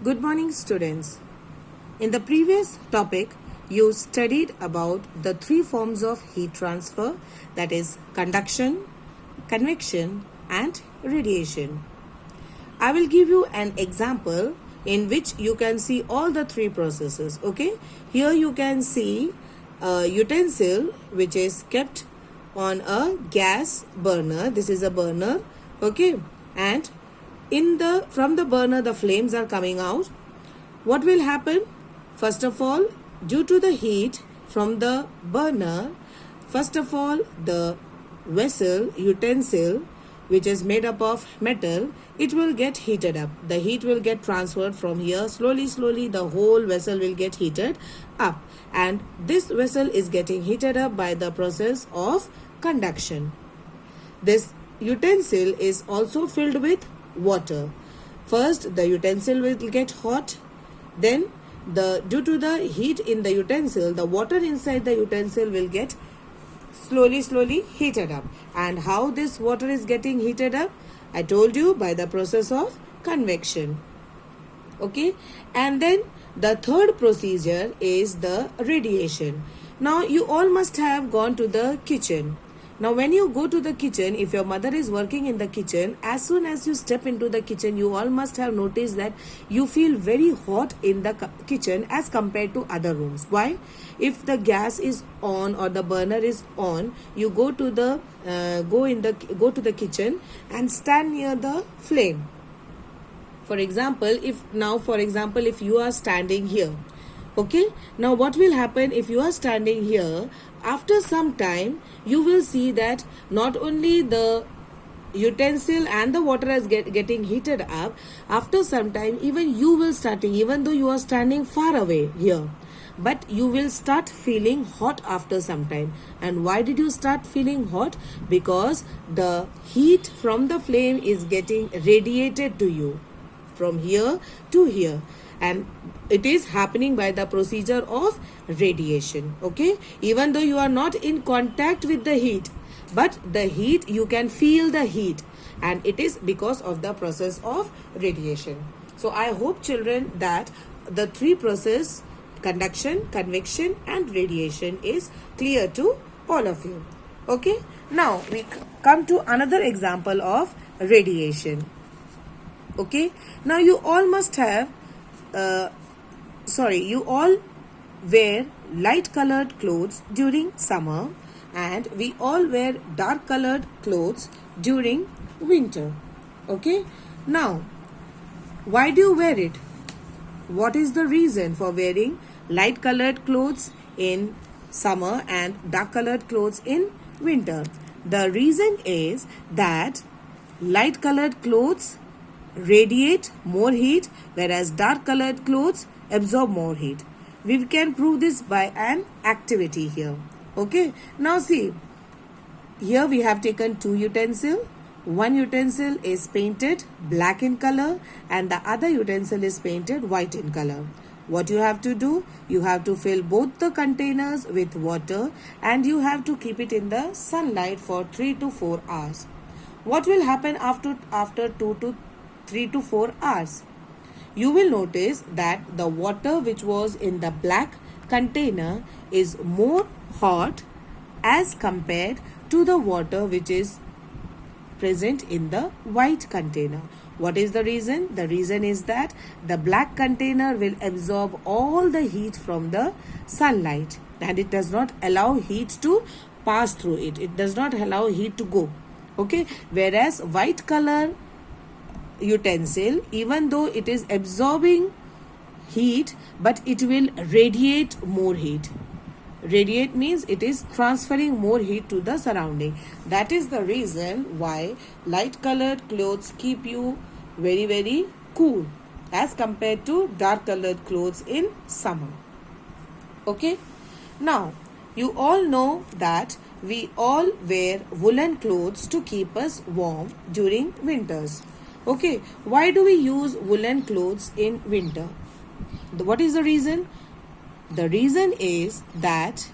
Good morning, students. In the previous topic, you studied about the three forms of heat transfer, that is conduction, convection and radiation. I will give you an example in which you can see all the three processes. Okay, here you can see a utensil which is kept on a gas burner. This is a burner. Okay, and from the burner the flames are coming out. What will happen? First of all, due to the heat from the burner, first of all the utensil which is made up of metal, it will get heated up. The heat will get transferred from here. Slowly the whole vessel will get heated up, and this vessel is getting heated up by the process of conduction. This utensil is also filled with water. First the utensil will get hot, then due to the heat in the utensil, the water inside the utensil will get slowly heated up. And how this water is getting heated up? I told you, by the process of convection. Okay, and then the third procedure is the radiation. Now you all must have gone to the kitchen. Now when you go to the kitchen, if your mother is working in the kitchen, as soon as you step into the kitchen, you all must have noticed that you feel very hot in the kitchen as compared to other rooms. Why? If the gas is on or the burner is on, you go to the kitchen and stand near the flame. For example, if you are standing here, okay, now what will happen if you are standing here? After some time, you will see that not only the utensil and the water is getting heated up, after some time even you will starting, even though you are standing far away here, but you will start feeling hot after some time. And why did you start feeling hot? Because the heat from the flame is getting radiated to you from here to here, and it is happening by the procedure of radiation. Okay, even though you are not in contact with the heat, but the heat, you can feel the heat, and it is because of the process of radiation. So I hope, children, that the three process, conduction, convection and radiation, is clear to all of you. Okay, now we come to another example of radiation. Okay, now you all must have you all wear light colored clothes during summer, and we all wear dark colored clothes during winter. Okay, now why do you wear it? What is the reason for wearing light colored clothes in summer and dark colored clothes in winter? The reason is that light colored clothes radiate more heat, whereas dark colored clothes absorb more heat. We can prove this by an activity here. Okay, now see, here we have taken two utensils. One utensil is painted black in color and the other utensil is painted white in color. What you have to do? You have to fill both the containers with water and you have to keep it in the sunlight for 3 to 4 hours. What will happen after 3 to 4 hours? You will notice that the water which was in the black container is more hot as compared to the water which is present in the white container. What is the reason? The reason is that the black container will absorb all the heat from the sunlight and it does not allow heat to pass through it. It does not allow heat to go. Okay, whereas white color utensil, even though it is absorbing heat, but it will radiate more heat. Radiate means it is transferring more heat to the surrounding. That is the reason why light colored clothes keep you very cool as compared to dark colored clothes in summer. Okay, now you all know that we all wear woolen clothes to keep us warm during winters. Okay, why do we use woolen clothes in winter? What is the reason? The reason is that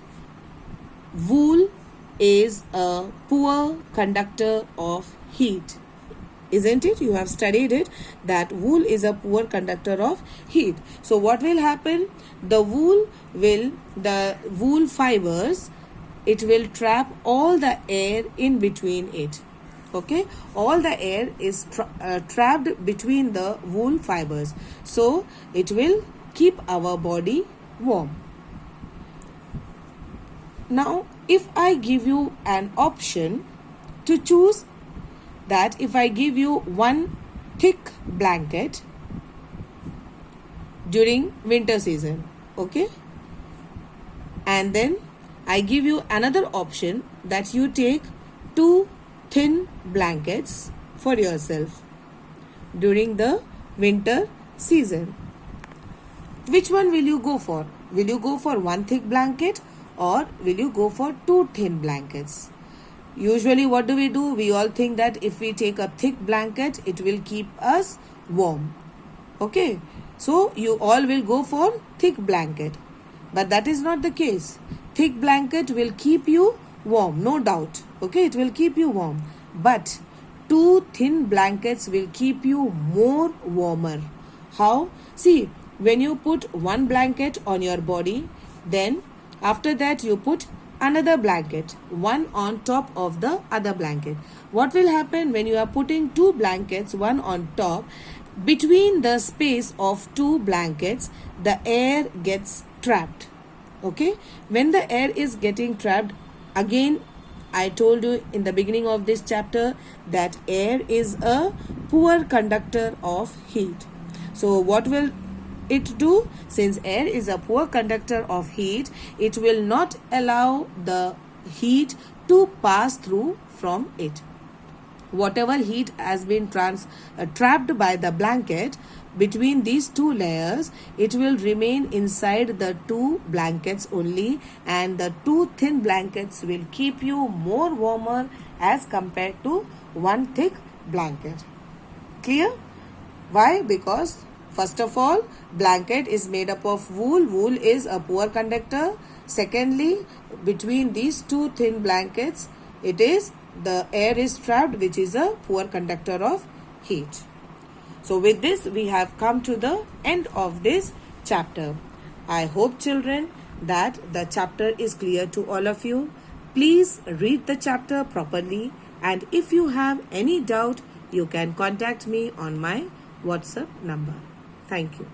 wool is a poor conductor of heat. Isn't it? You have studied it that wool is a poor conductor of heat. So what will happen? The wool fibers, it will trap all the air in between it. Okay, all the air is trapped between the wool fibers. So it will keep our body warm. Now, if I give you an option to choose, that if I give you one thick blanket during winter season, okay, and then I give you another option that you take two thin blankets for yourself during the winter season, which one will you go for? Will you go for one thick blanket or will you go for two thin blankets? Usually what do? We all think that if we take a thick blanket, it will keep us warm. Okay, so you all will go for thick blanket. But that is not the case. Thick blanket will keep you warm, no doubt. Okay, it will keep you warm. But two thin blankets will keep you more warmer. How? See, when you put one blanket on your body, then after that you put another blanket, one on top of the other blanket. What will happen when you are putting two blankets, one on top? Between the space of two blankets, the air gets trapped. Okay, when the air is getting trapped, again I told you in the beginning of this chapter that air is a poor conductor of heat. So what will it do? Since air is a poor conductor of heat, it will not allow the heat to pass through from it. Whatever heat has been trapped by the blanket between these two layers, it will remain inside the two blankets only, and the two thin blankets will keep you more warmer as compared to one thick blanket. Clear? Why? Because first of all, blanket is made up of wool. Wool is a poor conductor. Secondly, between these two thin blankets, the air is trapped, which is a poor conductor of heat. So with this, we have come to the end of this chapter. I hope, children, that the chapter is clear to all of you. Please read the chapter properly, and if you have any doubt, you can contact me on my WhatsApp number. Thank you.